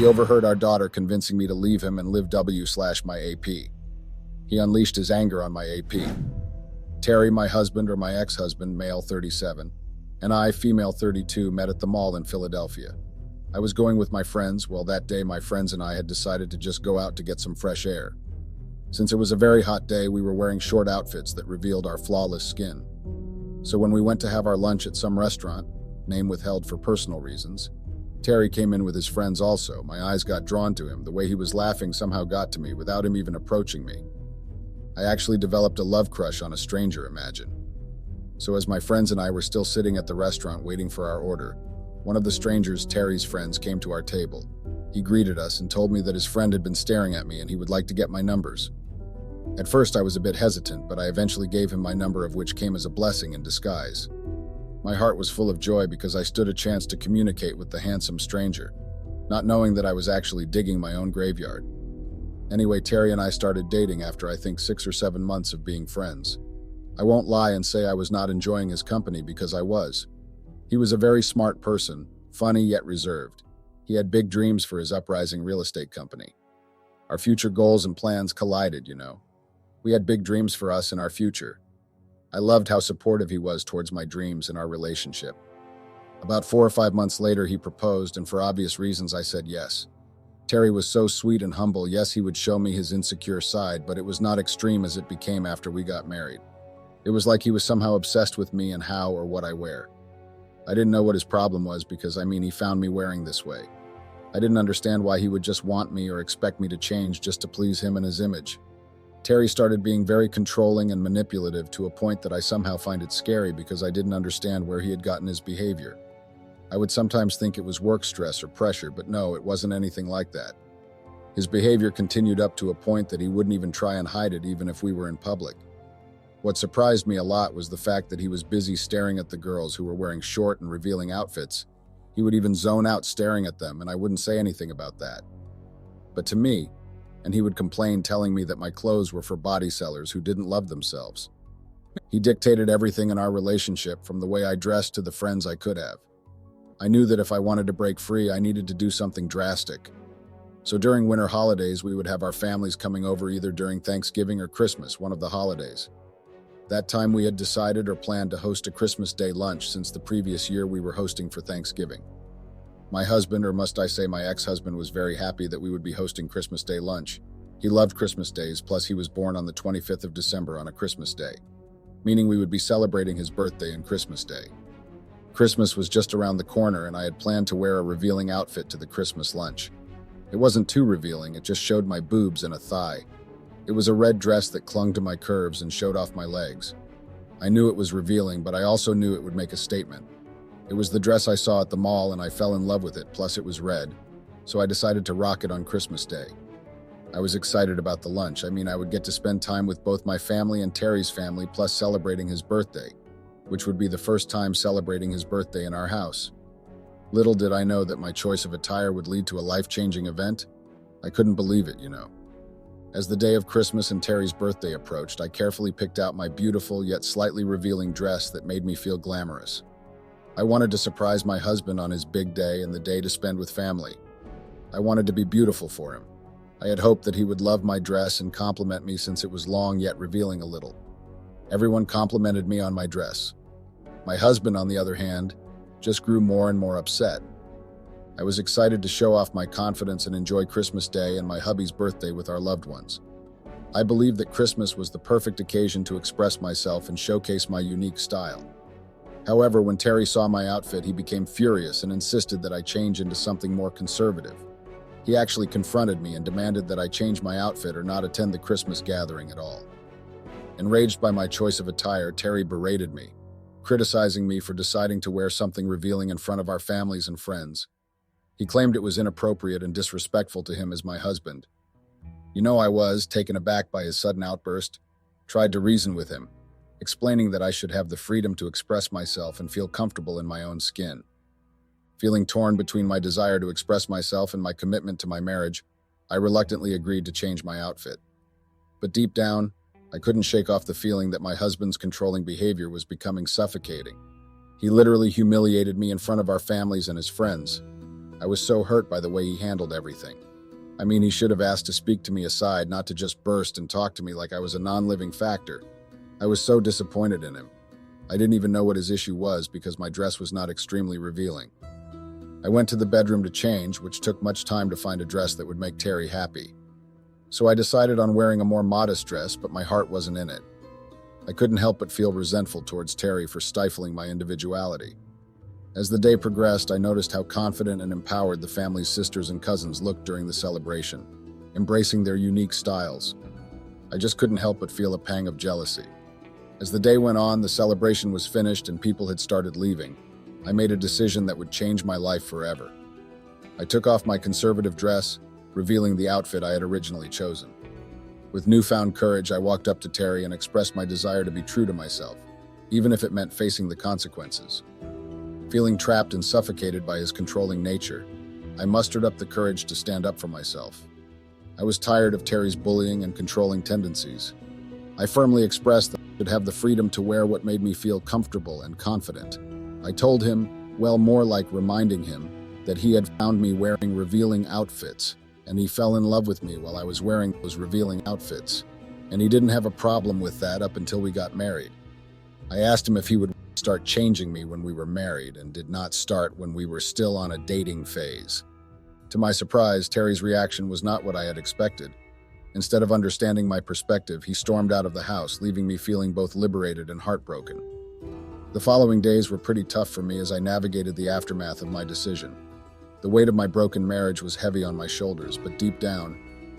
He overheard our daughter convincing me to leave him and live W/my AP. He unleashed his anger on my AP. Terry, my husband or my ex-husband, male 37, and I, female 32, met at the mall in Philadelphia. I was going with my friends. Well, that day my friends and I had decided to just go out to get some fresh air. Since it was a very hot day, we were wearing short outfits that revealed our flawless skin. So when we went to have our lunch at some restaurant, name withheld for personal reasons, Terry came in with his friends also. My eyes got drawn to him. The way he was laughing somehow got to me without him even approaching me. I actually developed a love crush on a stranger, imagine. So as my friends and I were still sitting at the restaurant waiting for our order, one of the strangers, Terry's friends, came to our table. He greeted us and told me that his friend had been staring at me and he would like to get my numbers. At first I was a bit hesitant, but I eventually gave him my number, of which came as a blessing in disguise. My heart was full of joy because I stood a chance to communicate with the handsome stranger, not knowing that I was actually digging my own graveyard. Anyway, Terry and I started dating after I think 6 or 7 months of being friends. I won't lie and say I was not enjoying his company, because I was. He was a very smart person, funny yet reserved. He had big dreams for his uprising real estate company. Our future goals and plans collided, you know. We had big dreams for us and our future. I loved how supportive he was towards my dreams and our relationship. About 4 or 5 months later, he proposed, and for obvious reasons, I said yes. Terry was so sweet and humble. Yes, he would show me his insecure side, but it was not extreme as it became after we got married. It was like he was somehow obsessed with me and how or what I wear. I didn't know what his problem was because, he found me wearing this way. I didn't understand why he would just want me or expect me to change just to please him and his image. Terry started being very controlling and manipulative to a point that I somehow find it scary because I didn't understand where he had gotten his behavior. I would sometimes think it was work stress or pressure, but no, it wasn't anything like that. His behavior continued up to a point that he wouldn't even try and hide it even if we were in public. What surprised me a lot was the fact that he was busy staring at the girls who were wearing short and revealing outfits. He would even zone out staring at them, and I wouldn't say anything about that. But to me, and he would complain, telling me that my clothes were for body sellers who didn't love themselves. He dictated everything in our relationship, from the way I dressed to the friends I could have. I knew that if I wanted to break free, I needed to do something drastic. So during winter holidays, we would have our families coming over either during Thanksgiving or Christmas, one of the holidays. That time we had decided or planned to host a Christmas Day lunch, since the previous year we were hosting for Thanksgiving. My husband, or must I say my ex-husband, was very happy that we would be hosting Christmas Day lunch. He loved Christmas days, plus he was born on the 25th of December on a Christmas Day, meaning we would be celebrating his birthday and Christmas Day. Christmas was just around the corner, and I had planned to wear a revealing outfit to the Christmas lunch. It wasn't too revealing, it just showed my boobs and a thigh. It was a red dress that clung to my curves and showed off my legs. I knew it was revealing, but I also knew it would make a statement. It was the dress I saw at the mall, and I fell in love with it, plus it was red, so I decided to rock it on Christmas Day. I was excited about the lunch. I would get to spend time with both my family and Terry's family, plus celebrating his birthday, which would be the first time celebrating his birthday in our house. Little did I know that my choice of attire would lead to a life-changing event. I couldn't believe it, you know. As the day of Christmas and Terry's birthday approached, I carefully picked out my beautiful yet slightly revealing dress that made me feel glamorous. I wanted to surprise my husband on his big day and the day to spend with family. I wanted to be beautiful for him. I had hoped that he would love my dress and compliment me since it was long yet revealing a little. Everyone complimented me on my dress. My husband, on the other hand, just grew more and more upset. I was excited to show off my confidence and enjoy Christmas Day and my hubby's birthday with our loved ones. I believed that Christmas was the perfect occasion to express myself and showcase my unique style. However, when Terry saw my outfit, he became furious and insisted that I change into something more conservative. He actually confronted me and demanded that I change my outfit or not attend the Christmas gathering at all. Enraged by my choice of attire, Terry berated me, criticizing me for deciding to wear something revealing in front of our families and friends. He claimed it was inappropriate and disrespectful to him as my husband. I was taken aback by his sudden outburst, tried to reason with him, explaining that I should have the freedom to express myself and feel comfortable in my own skin. Feeling torn between my desire to express myself and my commitment to my marriage, I reluctantly agreed to change my outfit. But deep down, I couldn't shake off the feeling that my husband's controlling behavior was becoming suffocating. He literally humiliated me in front of our families and his friends. I was so hurt by the way he handled everything. I mean, he should have asked to speak to me aside, not to just burst and talk to me like I was a non-living factor. I was so disappointed in him. I didn't even know what his issue was because my dress was not extremely revealing. I went to the bedroom to change, which took much time to find a dress that would make Terry happy. So I decided on wearing a more modest dress, but my heart wasn't in it. I couldn't help but feel resentful towards Terry for stifling my individuality. As the day progressed, I noticed how confident and empowered the family's sisters and cousins looked during the celebration, embracing their unique styles. I just couldn't help but feel a pang of jealousy. As the day went on, the celebration was finished and people had started leaving. I made a decision that would change my life forever. I took off my conservative dress, revealing the outfit I had originally chosen. With newfound courage, I walked up to Terry and expressed my desire to be true to myself, even if it meant facing the consequences. Feeling trapped and suffocated by his controlling nature, I mustered up the courage to stand up for myself. I was tired of Terry's bullying and controlling tendencies. I firmly expressed that I should have the freedom to wear what made me feel comfortable and confident. I told him, well, more like reminding him, that he had found me wearing revealing outfits, and he fell in love with me while I was wearing those revealing outfits. And he didn't have a problem with that up until we got married. I asked him if he would start changing me when we were married and did not start when we were still on a dating phase. To my surprise, Terry's reaction was not what I had expected. Instead of understanding my perspective, he stormed out of the house, leaving me feeling both liberated and heartbroken. The following days were pretty tough for me as I navigated the aftermath of my decision. The weight of my broken marriage was heavy on my shoulders, but deep down,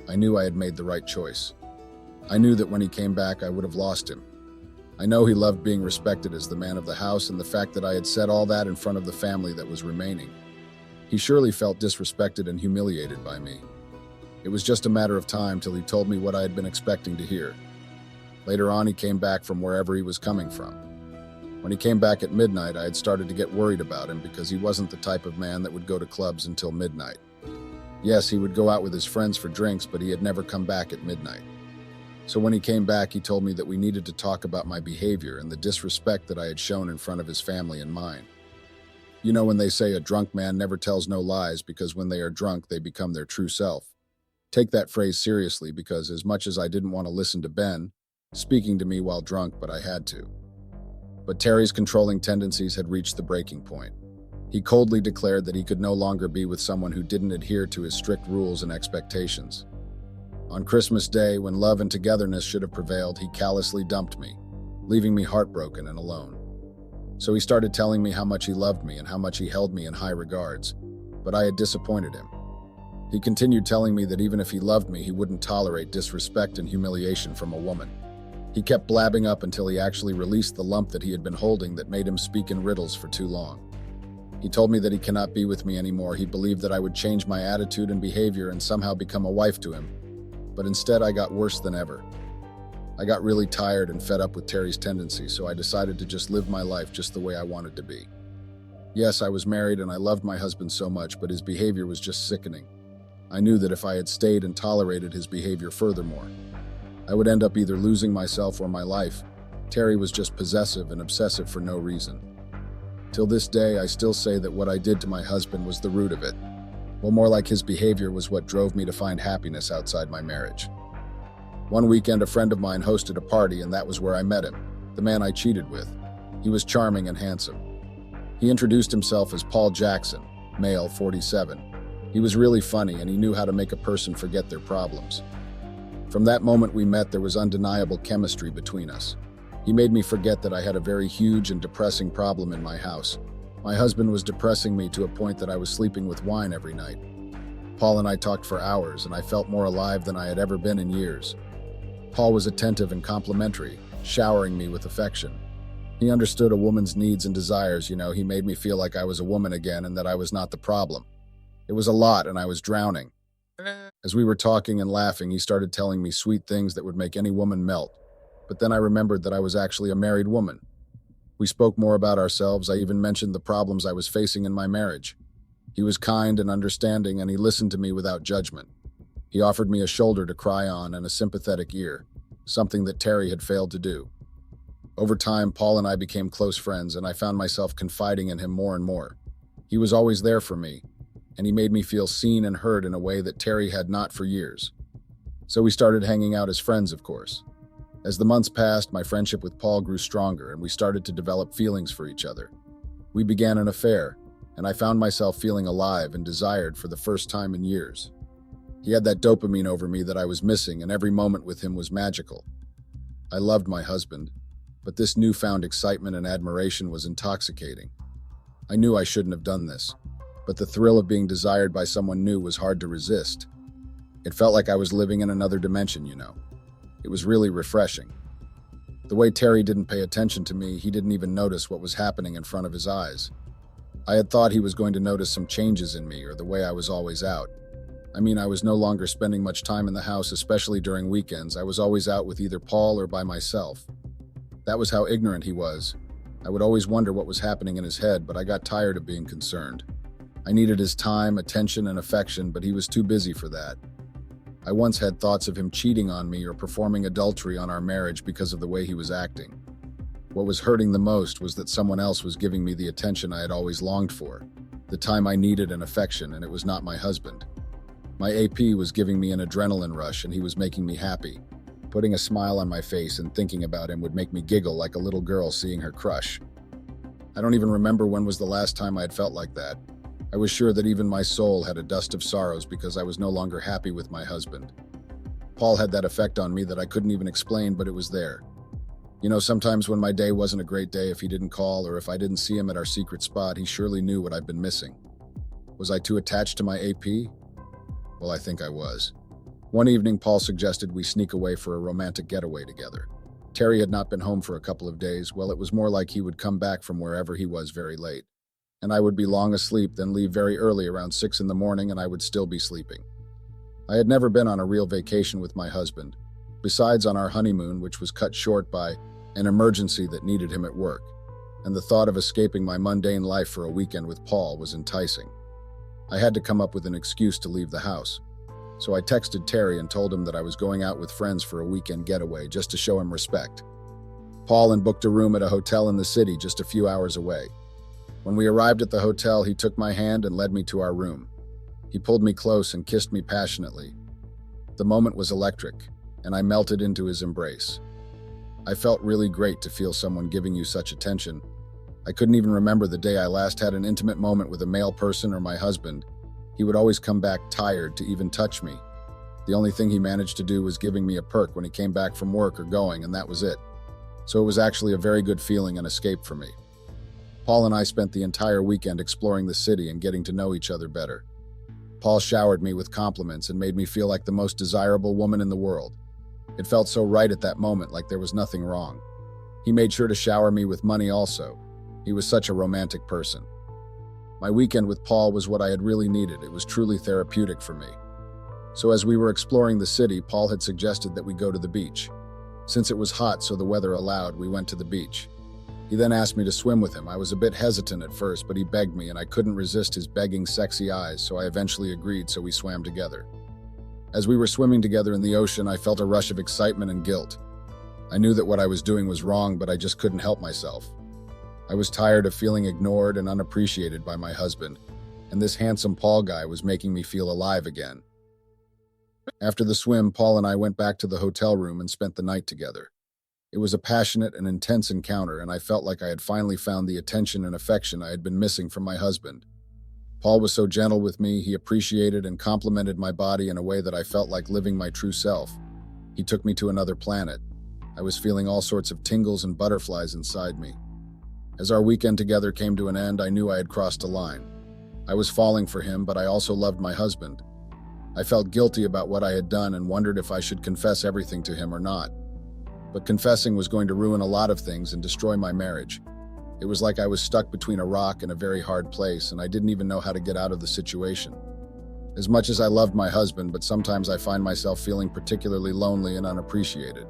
I knew I had made the right choice. I knew that when he came back, I would have lost him. I know he loved being respected as the man of the house and the fact that I had said all that in front of the family that was remaining. He surely felt disrespected and humiliated by me. It was just a matter of time till he told me what I had been expecting to hear. Later on, he came back from wherever he was coming from. When he came back at midnight, I had started to get worried about him because he wasn't the type of man that would go to clubs until midnight. Yes, he would go out with his friends for drinks, but he had never come back at midnight. So when he came back, he told me that we needed to talk about my behavior and the disrespect that I had shown in front of his family and mine. You know when they say a drunk man never tells no lies because when they are drunk, they become their true self. Take that phrase seriously because as much as I didn't want to listen to Ben speaking to me while drunk, but I had to. But Terry's controlling tendencies had reached the breaking point. He coldly declared that he could no longer be with someone who didn't adhere to his strict rules and expectations. On Christmas Day, when love and togetherness should have prevailed, he callously dumped me, leaving me heartbroken and alone. So he started telling me how much he loved me and how much he held me in high regards, but I had disappointed him. He continued telling me that even if he loved me, he wouldn't tolerate disrespect and humiliation from a woman. He kept blabbing up until he actually released the lump that he had been holding that made him speak in riddles for too long. He told me that he cannot be with me anymore. He believed that I would change my attitude and behavior and somehow become a wife to him. But instead, I got worse than ever. I got really tired and fed up with Terry's tendencies, so I decided to just live my life just the way I wanted to be. Yes, I was married and I loved my husband so much, but his behavior was just sickening. I knew that if I had stayed and tolerated his behavior furthermore, I would end up either losing myself or my life. Terry was just possessive and obsessive for no reason. Till this day, I still say that what I did to my husband was the root of it. Well, more like his behavior was what drove me to find happiness outside my marriage. One weekend, a friend of mine hosted a party, and that was where I met him, the man I cheated with. He was charming and handsome. He introduced himself as Paul Jackson, male, 47. He was really funny, and he knew how to make a person forget their problems. From that moment we met, there was undeniable chemistry between us. He made me forget that I had a very huge and depressing problem in my house. My husband was depressing me to a point that I was sleeping with wine every night. Paul and I talked for hours, and I felt more alive than I had ever been in years. Paul was attentive and complimentary, showering me with affection. He understood a woman's needs and desires, he made me feel like I was a woman again and that I was not the problem. It was a lot, and I was drowning. As we were talking and laughing, he started telling me sweet things that would make any woman melt. But then I remembered that I was actually a married woman. We spoke more about ourselves. I even mentioned the problems I was facing in my marriage. He was kind and understanding, and he listened to me without judgment. He offered me a shoulder to cry on and a sympathetic ear, something that Terry had failed to do. Over time, Paul and I became close friends, and I found myself confiding in him more and more. He was always there for me. and he made me feel seen and heard in a way that Terry had not for years. So we started hanging out as friends, of course. As the months passed, my friendship with Paul grew stronger, and we started to develop feelings for each other. We began an affair, and I found myself feeling alive and desired for the first time in years. He had that dopamine over me that I was missing, and every moment with him was magical. I loved my husband, but this newfound excitement and admiration was intoxicating. I knew I shouldn't have done this, but the thrill of being desired by someone new was hard to resist. It felt like I was living in another dimension, you know. It was really refreshing. The way Terry didn't pay attention to me, he didn't even notice what was happening in front of his eyes. I had thought he was going to notice some changes in me or the way I was always out. I mean, I was no longer spending much time in the house, especially during weekends. I was always out with either Paul or by myself. That was how ignorant he was. I would always wonder what was happening in his head, but I got tired of being concerned. I needed his time, attention, and affection, but he was too busy for that. I once had thoughts of him cheating on me or performing adultery on our marriage because of the way he was acting. What was hurting the most was that someone else was giving me the attention I had always longed for, the time I needed and affection, and it was not my husband. My AP was giving me an adrenaline rush, and he was making me happy. Putting a smile on my face and thinking about him would make me giggle like a little girl seeing her crush. I don't even remember when was the last time I had felt like that. I was sure that even my soul had a dust of sorrows because I was no longer happy with my husband. Paul had that effect on me that I couldn't even explain, but it was there. You know, sometimes when my day wasn't a great day, if he didn't call or if I didn't see him at our secret spot, he surely knew what I'd been missing. Was I too attached to my AP? Well, I think I was. One evening, Paul suggested we sneak away for a romantic getaway together. Terry had not been home for a couple of days. Well, it was more like he would come back from wherever he was very late, and I would be long asleep, then leave very early around 6 in the morning, and I would still be sleeping. I had never been on a real vacation with my husband, besides on our honeymoon, which was cut short by an emergency that needed him at work, and the thought of escaping my mundane life for a weekend with Paul was enticing. I had to come up with an excuse to leave the house, so I texted Terry and told him that I was going out with friends for a weekend getaway just to show him respect. Paul and booked a room at a hotel in the city just a few hours away. When we arrived at the hotel, he took my hand and led me to our room. He pulled me close and kissed me passionately. The moment was electric, and I melted into his embrace. I felt really great to feel someone giving you such attention. I couldn't even remember the day I last had an intimate moment with a male person or my husband. He would always come back tired to even touch me. The only thing he managed to do was giving me a perk when he came back from work or going, and that was it. So it was actually a very good feeling and escape for me. Paul and I spent the entire weekend exploring the city and getting to know each other better. Paul showered me with compliments and made me feel like the most desirable woman in the world. It felt so right at that moment, like there was nothing wrong. He made sure to shower me with money also. He was such a romantic person. My weekend with Paul was what I had really needed. It was truly therapeutic for me. So as we were exploring the city, Paul had suggested that we go to the beach. Since it was hot, so the weather allowed, we went to the beach. He then asked me to swim with him. I was a bit hesitant at first, but he begged me, and I couldn't resist his begging, sexy eyes, so I eventually agreed, so we swam together. As we were swimming together in the ocean, I felt a rush of excitement and guilt. I knew that what I was doing was wrong, but I just couldn't help myself. I was tired of feeling ignored and unappreciated by my husband, and this handsome Paul guy was making me feel alive again. After the swim, Paul and I went back to the hotel room and spent the night together. It was a passionate and intense encounter, and I felt like I had finally found the attention and affection I had been missing from my husband. Paul was so gentle with me. He appreciated and complimented my body in a way that I felt like living my true self. He took me to another planet. I was feeling all sorts of tingles and butterflies inside me. As our weekend together came to an end, I knew I had crossed a line. I was falling for him, but I also loved my husband. I felt guilty about what I had done and wondered if I should confess everything to him or not. But confessing was going to ruin a lot of things and destroy my marriage. It was like I was stuck between a rock and a very hard place, and I didn't even know how to get out of the situation. As much as I loved my husband, but sometimes I find myself feeling particularly lonely and unappreciated.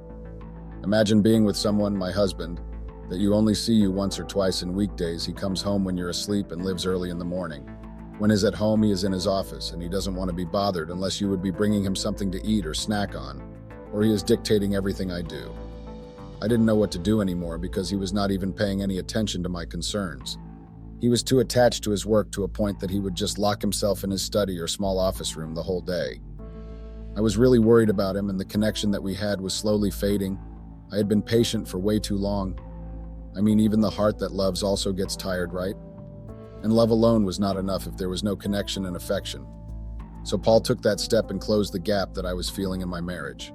Imagine being with someone, my husband, that you only see you once or twice in weekdays. He comes home when you're asleep and lives early in the morning. When he's at home, he is in his office, and he doesn't want to be bothered unless you would be bringing him something to eat or snack on, or he is dictating everything I do. I didn't know what to do anymore because he was not even paying any attention to my concerns. He He was too attached to his work to a point that he would just lock himself in his study or small office room the whole day. I was really worried about him, and the connection that we had was slowly fading. I had been patient for way too long. I mean, even the heart that loves also gets tired, right? And love alone was not enough if there was no connection and affection. So Paul took that step and closed the gap that I was feeling in my marriage.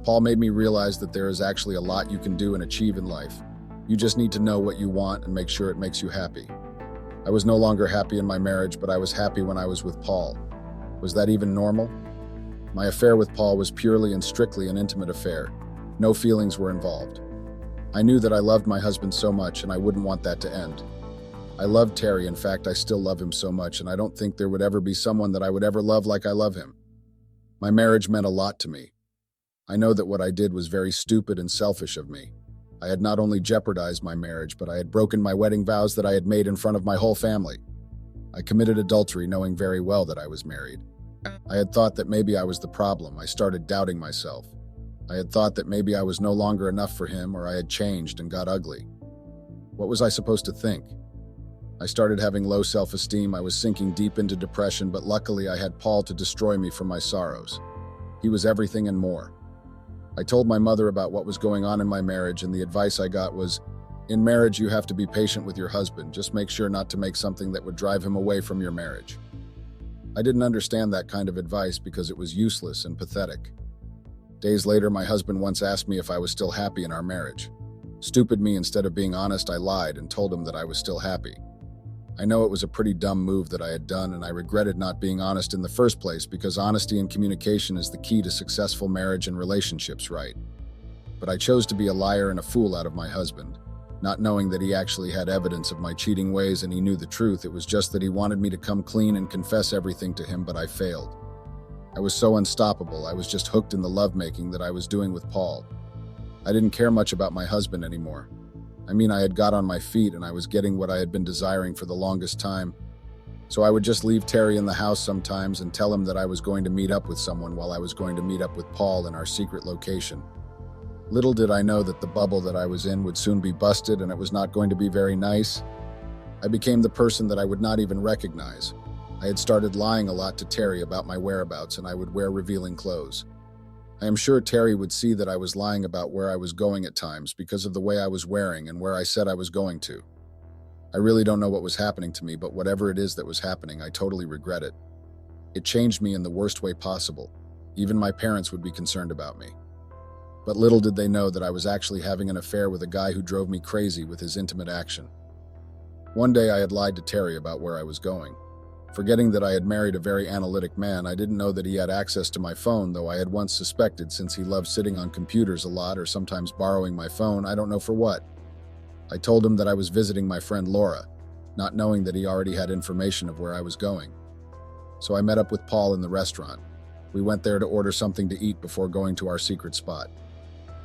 Paul made me realize that there is actually a lot you can do and achieve in life. You just need to know what you want and make sure it makes you happy. I was no longer happy in my marriage, but I was happy when I was with Paul. Was that even normal? My affair with Paul was purely and strictly an intimate affair. No feelings were involved. I knew that I loved my husband so much and I wouldn't want that to end. I loved Terry. In fact, I still love him so much, and I don't think there would ever be someone that I would ever love like I love him. My marriage meant a lot to me. I know that what I did was very stupid and selfish of me. I had not only jeopardized my marriage, but I had broken my wedding vows that I had made in front of my whole family. I committed adultery knowing very well that I was married. I had thought that maybe I was the problem. I started doubting myself. I had thought that maybe I was no longer enough for him, or I had changed and got ugly. What was I supposed to think? I started having low self-esteem. I was sinking deep into depression, but luckily I had Paul to destroy me from my sorrows. He was everything and more. I told my mother about what was going on in my marriage, and the advice I got was, in marriage you have to be patient with your husband. Just make sure not to make something that would drive him away from your marriage. I didn't understand that kind of advice because it was useless and pathetic. Days later, my husband once asked me if I was still happy in our marriage. Stupid me, instead of being honest, I lied and told him that I was still happy. I know it was a pretty dumb move that I had done, and I regretted not being honest in the first place, because honesty and communication is the key to successful marriage and relationships, right? But I chose to be a liar and a fool out of my husband, not knowing that he actually had evidence of my cheating ways and he knew the truth. It was just that he wanted me to come clean and confess everything to him, but I failed. I was so unstoppable. I was just hooked in the lovemaking that I was doing with Paul. I didn't care much about my husband anymore. I mean, I had got on my feet and I was getting what I had been desiring for the longest time. So I would just leave Terry in the house sometimes and tell him that I was going to meet up with someone while I was going to meet up with Paul in our secret location. Little did I know that the bubble that I was in would soon be busted, and it was not going to be very nice. I became the person that I would not even recognize. I had started lying a lot to Terry about my whereabouts, and I would wear revealing clothes. I am sure Terry would see that I was lying about where I was going at times because of the way I was wearing and where I said I was going to. I really don't know what was happening to me, but whatever it is that was happening, I totally regret it. It changed me in the worst way possible. Even my parents would be concerned about me. But little did they know that I was actually having an affair with a guy who drove me crazy with his intimate action. One day I had lied to Terry about where I was going. Forgetting that I had married a very analytic man, I didn't know that he had access to my phone, though I had once suspected, since he loved sitting on computers a lot or sometimes borrowing my phone, I don't know for what. I told him that I was visiting my friend Laura, not knowing that he already had information of where I was going. So I met up with Paul in the restaurant. We went there to order something to eat before going to our secret spot.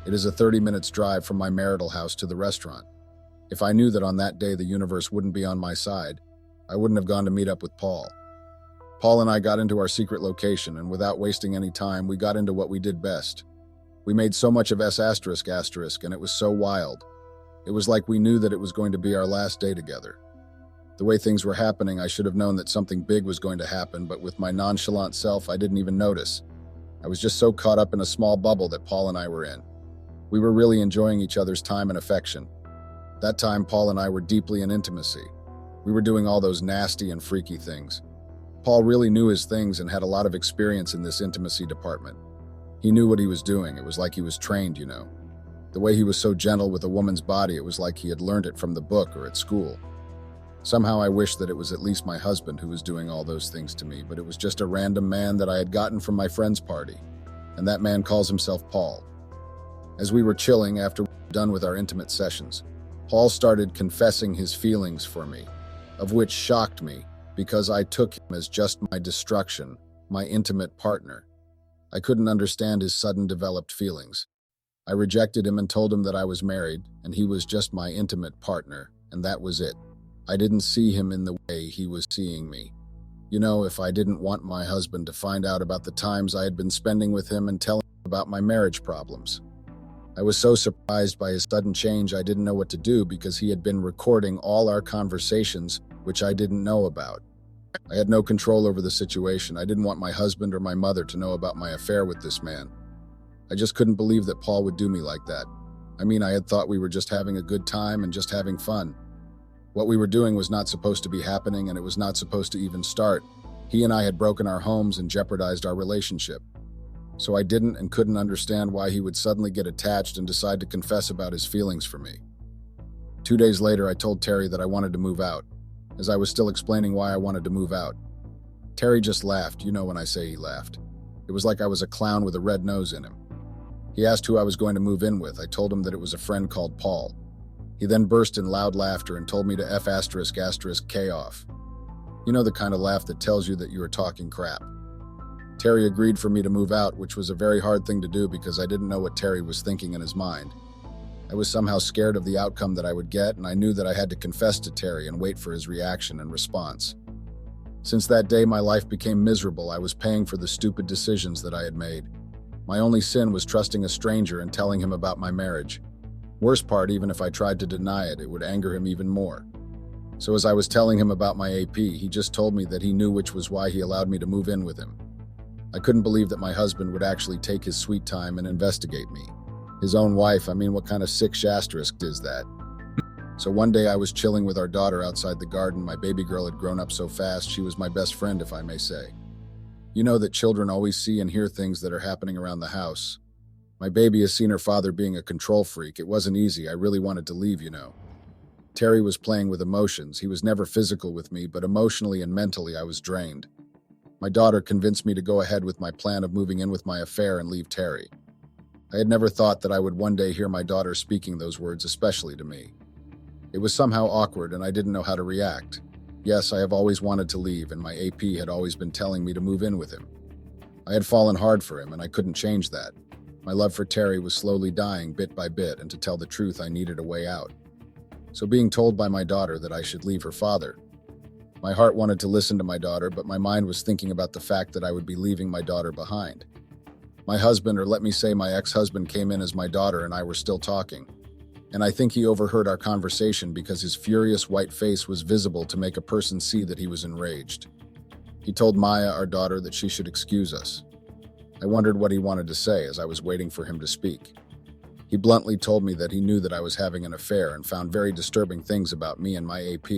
It is a 30 minutes drive from my marital house to the restaurant. If I knew that on that day the universe wouldn't be on my side, I wouldn't have gone to meet up with Paul. Paul and I got into our secret location, and without wasting any time, we got into what we did best. We made so much of S****, and it was so wild. It was like we knew that it was going to be our last day together. The way things were happening, I should have known that something big was going to happen, but with my nonchalant self, I didn't even notice. I was just so caught up in a small bubble that Paul and I were in. We were really enjoying each other's time and affection. That time, Paul and I were deeply in intimacy. We were doing all those nasty and freaky things. Paul really knew his things and had a lot of experience in this intimacy department. He knew what he was doing. It was like he was trained, you know. The way he was so gentle with a woman's body, it was like he had learned it from the book or at school. Somehow I wish that it was at least my husband who was doing all those things to me, but it was just a random man that I had gotten from my friend's party, and that man calls himself Paul. As we were chilling after we were done with our intimate sessions, Paul started confessing his feelings for me, of which shocked me because I took him as just my destruction, my intimate partner. I couldn't understand his sudden developed feelings. I rejected him and told him that I was married and he was just my intimate partner, and that was it. I didn't see him in the way he was seeing me. You know, if I didn't want my husband to find out about the times I had been spending with him and tell him about my marriage problems. I was so surprised by his sudden change I didn't know what to do because he had been recording all our conversations, which I didn't know about. I had no control over the situation. I didn't want my husband or my mother to know about my affair with this man. I just couldn't believe that Paul would do me like that. I mean, I had thought we were just having a good time and just having fun. What we were doing was not supposed to be happening, and it was not supposed to even start. He and I had broken our homes and jeopardized our relationship. So I didn't and couldn't understand why he would suddenly get attached and decide to confess about his feelings for me. 2 days later, I told Terry that I wanted to move out. As I was still explaining why I wanted to move out, Terry just laughed. You know when I say he laughed. It was like I was a clown with a red nose in him. He asked who I was going to move in with. I told him that it was a friend called Paul. He then burst in loud laughter and told me to F***K off. You know the kind of laugh that tells you that you are talking crap. Terry agreed for me to move out, which was a very hard thing to do because I didn't know what Terry was thinking in his mind. I was somehow scared of the outcome that I would get, and I knew that I had to confess to Terry and wait for his reaction and response. Since that day, my life became miserable. I was paying for the stupid decisions that I had made. My only sin was trusting a stranger and telling him about my marriage. Worst part, even if I tried to deny it, it would anger him even more. So as I was telling him about my AP, he just told me that he knew, which was why he allowed me to move in with him. I couldn't believe that my husband would actually take his sweet time and investigate me. His own wife, I mean, what kind of sick asterisk is that? So one day I was chilling with our daughter outside the garden. My baby girl had grown up so fast, she was my best friend, if I may say. You know that children always see and hear things that are happening around the house. My baby has seen her father being a control freak. It wasn't easy. I really wanted to leave, you know. Terry was playing with emotions. He was never physical with me, but emotionally and mentally I was drained. My daughter convinced me to go ahead with my plan of moving in with my affair and leave Terry. I had never thought that I would one day hear my daughter speaking those words, especially to me. It was somehow awkward and I didn't know how to react. Yes, I have always wanted to leave, and my AP had always been telling me to move in with him. I had fallen hard for him and I couldn't change that. My love for Terry was slowly dying bit by bit, and to tell the truth, I needed a way out. So being told by my daughter that I should leave her father, my heart wanted to listen to my daughter, but my mind was thinking about the fact that I would be leaving my daughter behind. My husband, or let me say my ex-husband, came in as my daughter and I were still talking. And I think he overheard our conversation because his furious white face was visible to make a person see that he was enraged. He told Maya, our daughter, that she should excuse us. I wondered what he wanted to say as I was waiting for him to speak. He bluntly told me that he knew that I was having an affair and found very disturbing things about me and my AP.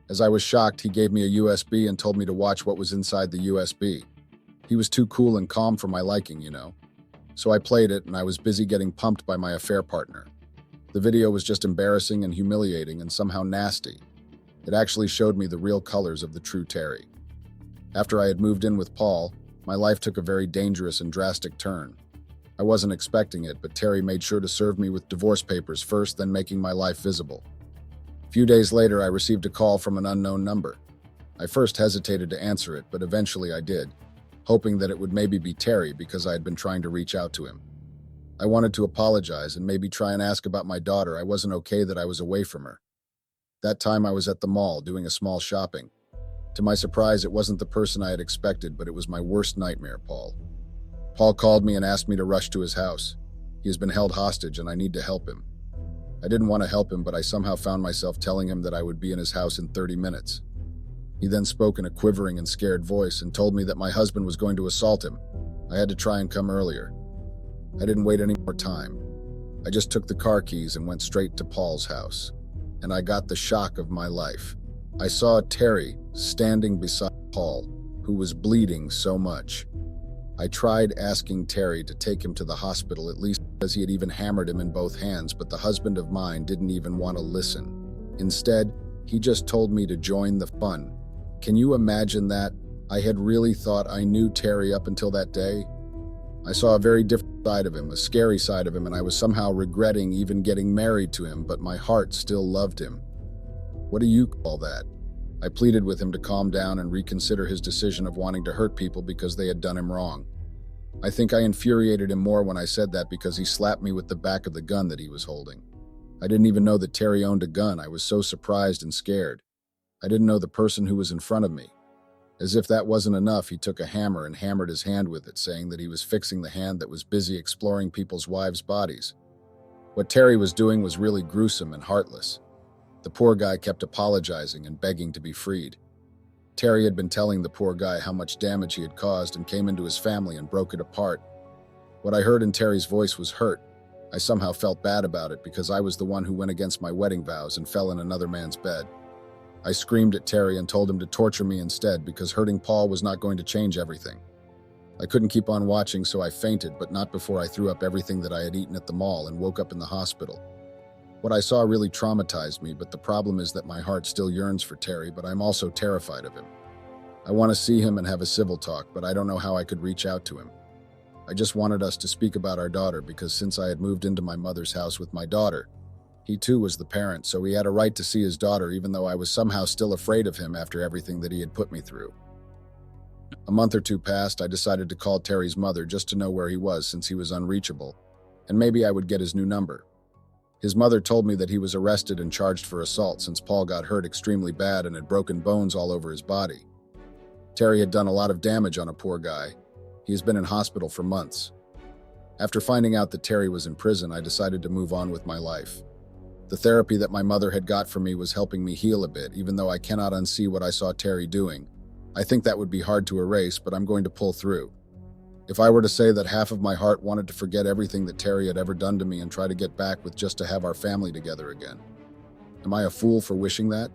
As I was shocked, he gave me a USB and told me to watch what was inside the USB. He was too cool and calm for my liking, you know. So I played it, and I was busy getting pumped by my affair partner. The video was just embarrassing and humiliating and somehow nasty. It actually showed me the real colors of the true Terry. After I had moved in with Paul, my life took a very dangerous and drastic turn. I wasn't expecting it, but Terry made sure to serve me with divorce papers first, then making my life visible. A few days later, I received a call from an unknown number. I first hesitated to answer it, but eventually I did, hoping that it would maybe be Terry because I had been trying to reach out to him. I wanted to apologize and maybe try and ask about my daughter. I wasn't okay that I was away from her. That time I was at the mall doing a small shopping. To my surprise, it wasn't the person I had expected, but it was my worst nightmare, Paul. Paul called me and asked me to rush to his house. He has been held hostage and I need to help him. I didn't want to help him, but I somehow found myself telling him that I would be in his house in 30 minutes. He then spoke in a quivering and scared voice and told me that my husband was going to assault him. I had to try and come earlier. I didn't wait any more time. I just took the car keys and went straight to Paul's house. And I got the shock of my life. I saw Terry standing beside Paul, who was bleeding so much. I tried asking Terry to take him to the hospital, at least because he had even hammered him in both hands, but the husband of mine didn't even want to listen. Instead, he just told me to join the fun. Can you imagine that? I had really thought I knew Terry up until that day. I saw a very different side of him, a scary side of him, and I was somehow regretting even getting married to him, but my heart still loved him. What do you call that? I pleaded with him to calm down and reconsider his decision of wanting to hurt people because they had done him wrong. I think I infuriated him more when I said that because he slapped me with the back of the gun that he was holding. I didn't even know that Terry owned a gun. I was so surprised and scared. I didn't know the person who was in front of me. As if that wasn't enough, he took a hammer and hammered his hand with it, saying that he was fixing the hand that was busy exploring people's wives' bodies. What Terry was doing was really gruesome and heartless. The poor guy kept apologizing and begging to be freed. Terry had been telling the poor guy how much damage he had caused and came into his family and broke it apart. What I heard in Terry's voice was hurt. I somehow felt bad about it because I was the one who went against my wedding vows and fell in another man's bed. I screamed at Terry and told him to torture me instead because hurting Paul was not going to change everything. I couldn't keep on watching, so I fainted, but not before I threw up everything that I had eaten at the mall and woke up in the hospital. What I saw really traumatized me, but the problem is that my heart still yearns for Terry, but I'm also terrified of him. I want to see him and have a civil talk, but I don't know how I could reach out to him. I just wanted us to speak about our daughter because since I had moved into my mother's house with my daughter, he too was the parent, so he had a right to see his daughter even though I was somehow still afraid of him after everything that he had put me through. A month or two passed. I decided to call Terry's mother just to know where he was since he was unreachable, and maybe I would get his new number. His mother told me that he was arrested and charged for assault since Paul got hurt extremely bad and had broken bones all over his body. Terry had done a lot of damage on a poor guy. He has been in hospital for months. After finding out that Terry was in prison, I decided to move on with my life. The therapy that my mother had got for me was helping me heal a bit, even though I cannot unsee what I saw Terry doing. I think that would be hard to erase, but I'm going to pull through. If I were to say that half of my heart wanted to forget everything that Terry had ever done to me and try to get back with just to have our family together again. Am I a fool for wishing that?